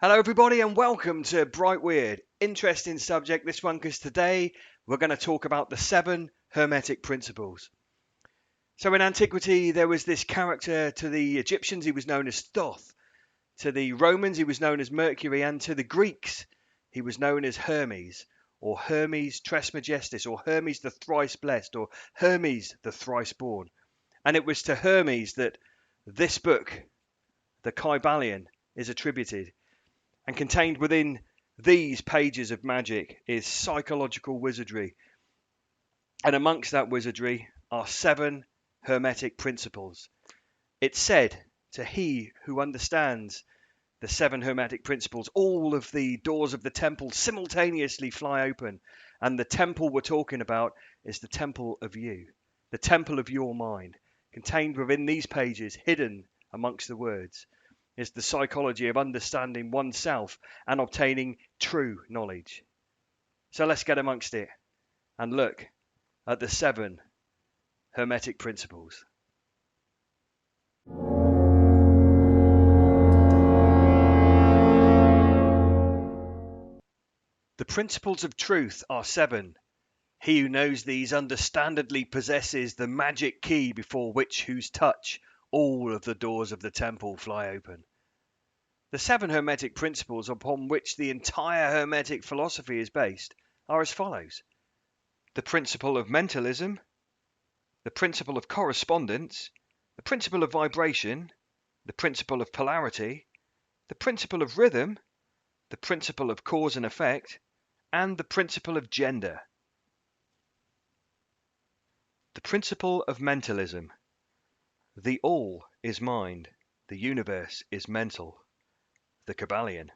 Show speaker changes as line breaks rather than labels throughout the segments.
Hello everybody and welcome to Bright Weird. Interesting subject this one because today we're going to talk about the 7 Hermetic Principles. So in antiquity there was this character. To the Egyptians he was known as Thoth, to the Romans he was known as Mercury, and to the Greeks he was known as Hermes, or Hermes Trismegistus, or Hermes the thrice blessed, or Hermes the thrice born. And it was to Hermes that this book, the Kybalion, is attributed. And contained within these pages of magic is psychological wizardry. And amongst that wizardry are 7 Hermetic Principles. It's said to he who understands the 7 Hermetic Principles, all of the doors of the temple simultaneously fly open. And the temple we're talking about is the temple of you, the temple of your mind. Contained within these pages, hidden amongst the words, is the psychology of understanding oneself and obtaining true knowledge. So let's get amongst it and look at the 7 Hermetic Principles. The principles of truth are 7. He who knows these understandably possesses the magic key before which whose touch all of the doors of the temple fly open. The 7 Hermetic Principles upon which the entire Hermetic philosophy is based are as follows: the Principle of Mentalism, the Principle of Correspondence, the Principle of Vibration, the Principle of Polarity, the Principle of Rythym, the Principle of Cause and Effect, and the Principle of Gender. The Principle of Mentalism. The All is mind, the universe is mental. The Kybalion.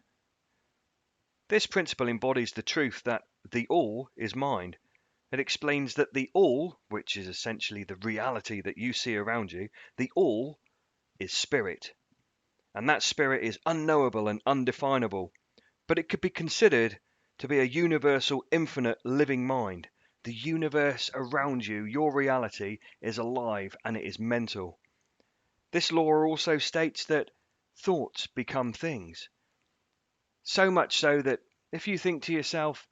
This principle embodies the truth that the All is mind. It explains that the All, which is essentially the reality that you see around you, the All is spirit. And that spirit is unknowable and undefinable, but it could be considered to be a universal, infinite, living mind. The universe around you, your reality, is alive and it is mental. This law also states that thoughts become things. So much so that if you think to yourself,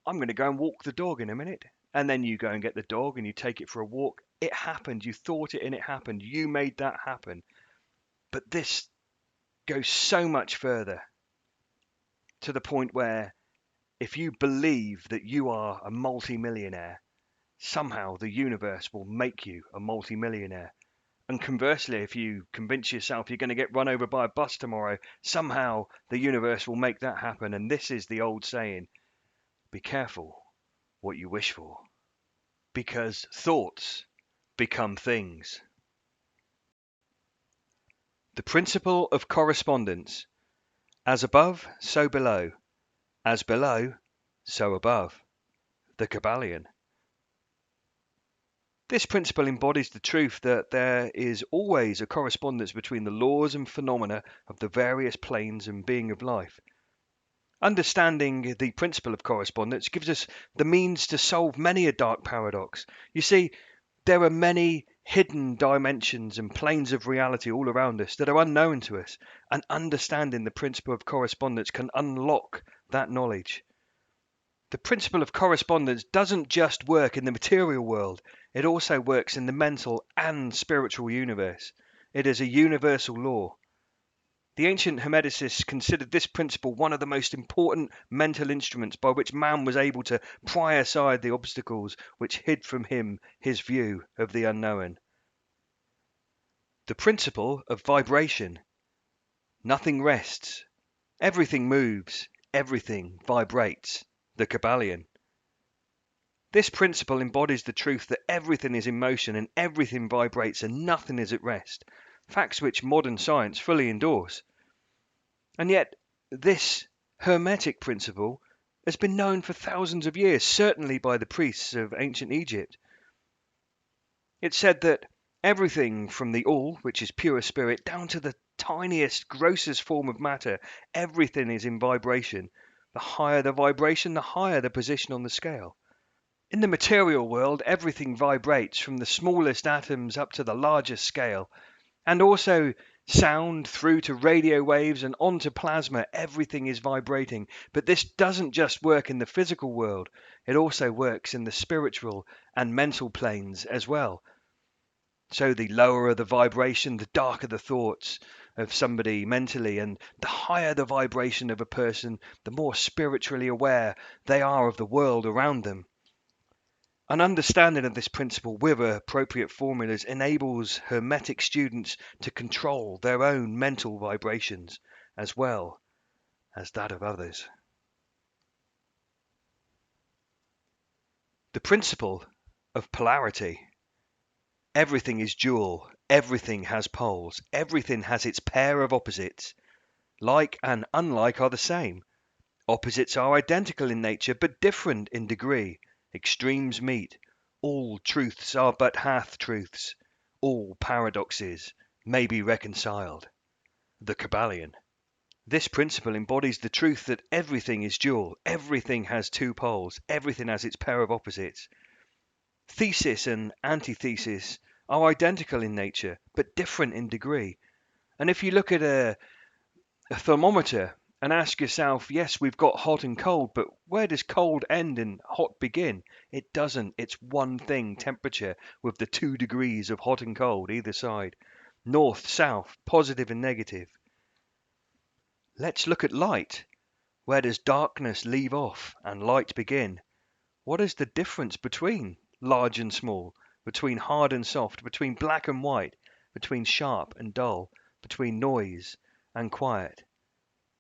I'm going to go and walk the dog in a minute, and then you go and get the dog and you take it for a walk, it happened. You thought it and it happened. You made that happen. But this goes so much further, to the point where if you believe that you are a multi-millionaire, somehow the universe will make you a multi-millionaire. And conversely, if you convince yourself you're going to get run over by a bus tomorrow, somehow the universe will make that happen. And this is the old saying, be careful what you wish for, because thoughts become things. The Principle of Correspondence. As above, so below. As below, so above. The Kybalion. This principle embodies the truth that there is always a correspondence between the laws and phenomena of the various planes and being of life. Understanding the principle of correspondence gives us the means to solve many a dark paradox. You see, there are many hidden dimensions and planes of reality all around us that are unknown to us, and understanding the principle of correspondence can unlock that knowledge. The principle of correspondence doesn't just work in the material world, it also works in the mental and spiritual universe. It is a universal law. The ancient Hermeticists considered this principle one of the most important mental instruments by which man was able to pry aside the obstacles which hid from him his view of the unknown. The principle of vibration. Nothing rests. Everything moves. Everything vibrates. The Kybalion. This principle embodies the truth that everything is in motion and everything vibrates and nothing is at rest. Facts which modern science fully endorse. And yet, this Hermetic principle has been known for thousands of years, certainly by the priests of ancient Egypt. It's said that everything from the All, which is pure spirit, down to the tiniest, grossest form of matter, everything is in vibration. The higher the vibration, the higher the position on the scale. In the material world, everything vibrates from the smallest atoms up to the largest scale. And also, Sound through to radio waves and onto plasma, everything is vibrating. But this doesn't just work in the physical world, it also works in the spiritual and mental planes as well. So the lower the vibration, the darker the thoughts of somebody mentally, and the higher the vibration of a person, the more spiritually aware they are of the world around them. An understanding of this principle with appropriate formulas enables Hermetic students to control their own mental vibrations as well as that of others. The principle of polarity. Everything is dual, everything has poles, everything has its pair of opposites. Like and unlike are the same. Opposites are identical in nature but different in degree. Extremes meet. All truths are but half-truths. All paradoxes may be reconciled. The Kybalion. This principle embodies the truth that everything is dual, everything has two poles, everything has its pair of opposites. Thesis and antithesis are identical in nature, but different in degree. And if you look at a thermometer and ask yourself, yes, we've got hot and cold, but where does cold end and hot begin? It doesn't. It's one thing, temperature, with the 2 degrees of hot and cold either side. North, south, positive and negative. Let's look at light. Where does darkness leave off and light begin? What is the difference between large and small, between hard and soft, between black and white, between sharp and dull, between noise and quiet,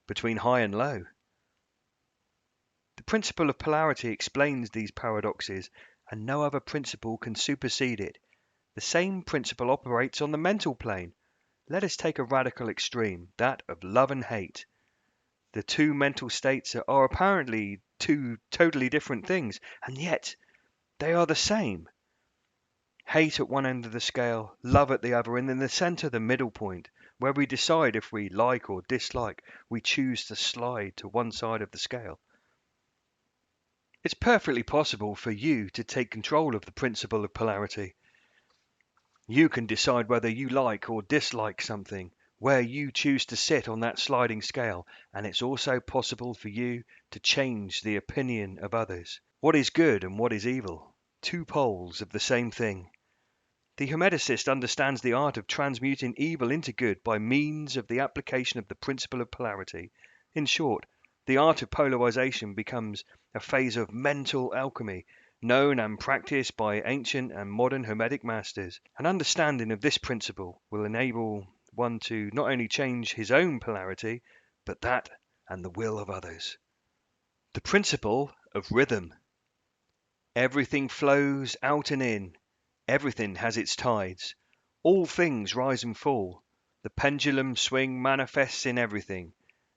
between high and low? The principle of polarity explains these paradoxes, and no other principle can supersede it. The same principle operates on the mental plane. Let us take a radical extreme, that of love and hate. The two mental states are apparently two totally different things, and yet they are the same. Hate at one end of the scale, love at the other, and in the center, the middle point, where we decide if we like or dislike, we choose to slide to one side of the scale. It's perfectly possible for you to take control of the principle of polarity. You can decide whether you like or dislike something, where you choose to sit on that sliding scale, and it's also possible for you to change the opinion of others. What is good and what is evil? Two poles of the same thing. The Hermeticist understands the art of transmuting evil into good by means of the application of the principle of polarity. In short, the art of polarization becomes a phase of mental alchemy, known and practiced by ancient and modern Hermetic masters. An understanding of this principle will enable one to not only change his own polarity, but that and the will of others. The principle of rhythm. Everything flows out and in. Everything has its tides. All things rise and fall. The pendulum swing manifests in everything.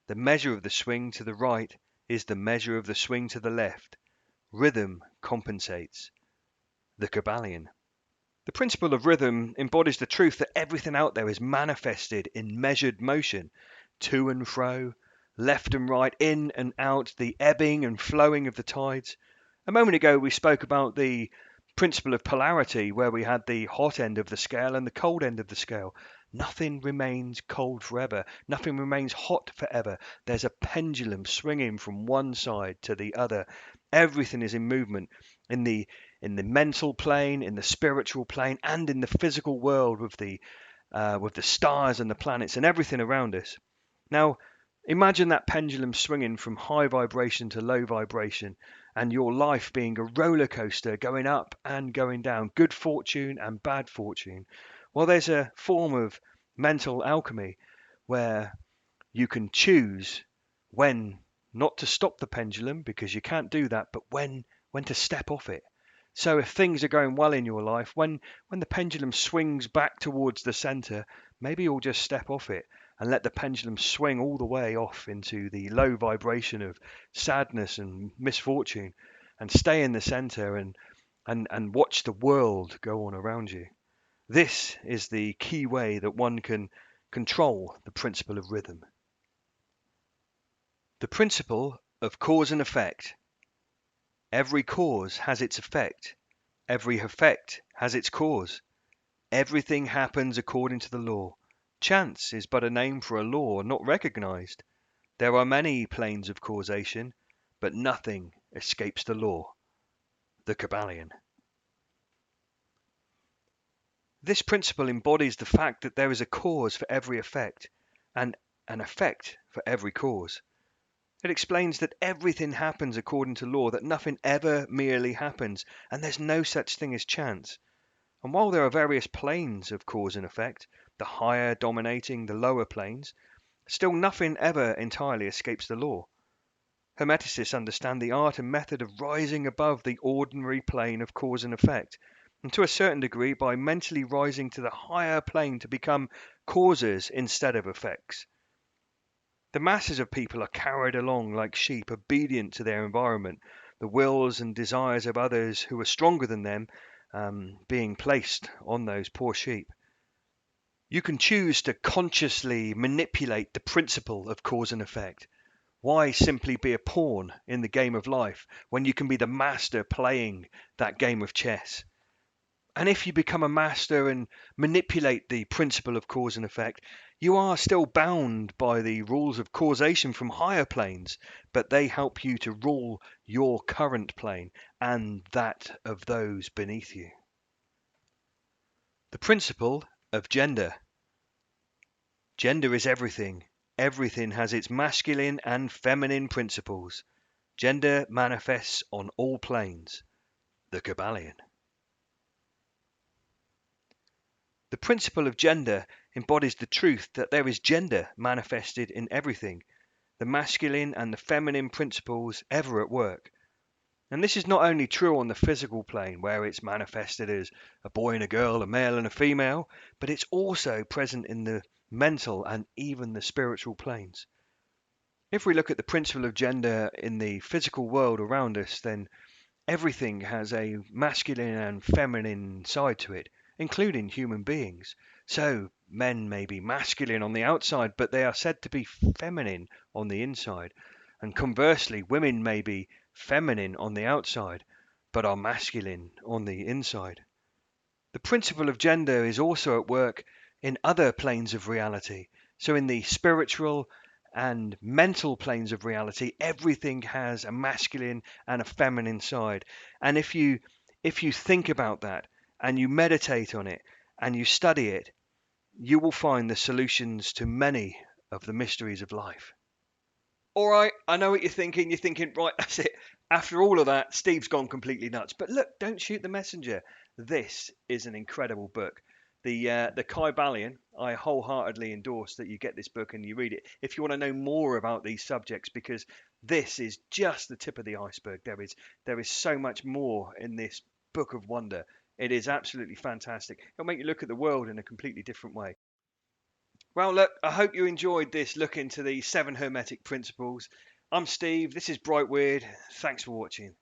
The measure of the swing to the right is the measure of the swing to the left. Rhythm compensates. The Kybalion. The principle of rhythm embodies the truth that everything out there is manifested in measured motion, to and fro, left and right, in and out, the ebbing and flowing of the tides. A moment ago we spoke about the principle of polarity, where we had the hot end of the scale and the cold end of the scale. Nothing remains cold forever. Nothing remains hot forever. There's a pendulum swinging from one side to the other. Everything is in movement in the mental plane, in the spiritual plane, and in the physical world with the stars and the planets and everything around us. Now, imagine that pendulum swinging from high vibration to low vibration, and your life being a roller coaster going up and going down, good fortune and bad fortune. Well, there's a form of mental alchemy where you can choose when not to stop the pendulum, because you can't do that, but when to step off it. So if things are going well in your life, when the pendulum swings back towards the center, maybe you'll just step off it and let the pendulum swing all the way off into the low vibration of sadness and misfortune, and stay in the center and watch the world go on around you. This is the key way that one can control the principle of rhythm. The principle of cause and effect. Every cause has its effect. Every effect has its cause. Everything happens according to the law. Chance is but a name for a law not recognized. There are many planes of causation, but nothing escapes the law. The Kybalion. This principle embodies the fact that there is a cause for every effect and an effect for every cause. It explains that everything happens according to law, that nothing ever merely happens, and there's no such thing as chance. And while there are various planes of cause and effect, the higher dominating the lower planes, still nothing ever entirely escapes the law. Hermeticists understand the art and method of rising above the ordinary plane of cause and effect, and to a certain degree by mentally rising to the higher plane to become causes instead of effects. The masses of people are carried along like sheep, obedient to their environment, the wills and desires of others who are stronger than them being placed on those poor sheep. You can choose to consciously manipulate the principle of cause and effect. Why simply be a pawn in the game of life when you can be the master playing that game of chess? And if you become a master and manipulate the principle of cause and effect, you are still bound by the rules of causation from higher planes, but they help you to rule your current plane and that of those beneath you. The principle of gender. Gender is everything. Everything has its masculine and feminine principles. Gender manifests on all planes. The Kybalion. The principle of gender embodies the truth that there is gender manifested in everything, the masculine and the feminine principles ever at work. And this is not only true on the physical plane, where it's manifested as a boy and a girl, a male and a female, but it's also present in the mental and even the spiritual planes. If we look at the principle of gender in the physical world around us, then everything has a masculine and feminine side to it, including human beings. So men may be masculine on the outside, but they are said to be feminine on the inside. And conversely, women may be feminine on the outside, but are masculine on the inside. The principle of gender is also at work in other planes of reality. So in the spiritual and mental planes of reality, everything has a masculine and a feminine side. And if you think about that and you meditate on it and you study it, you will find the solutions to many of the mysteries of life. All right, I know what you're thinking. You're thinking, right, that's it. After all of that, Steve's gone completely nuts. But look, don't shoot the messenger. This is an incredible book. The Kybalion, I wholeheartedly endorse that you get this book and you read it if you want to know more about these subjects, because this is just the tip of the iceberg. There is so much more in this book of wonder. It is absolutely fantastic. It'll make you look at the world in a completely different way. Well, look, I hope you enjoyed this look into the Seven Hermetic Principles. I'm Steve. This is Bright Weird. Thanks for watching.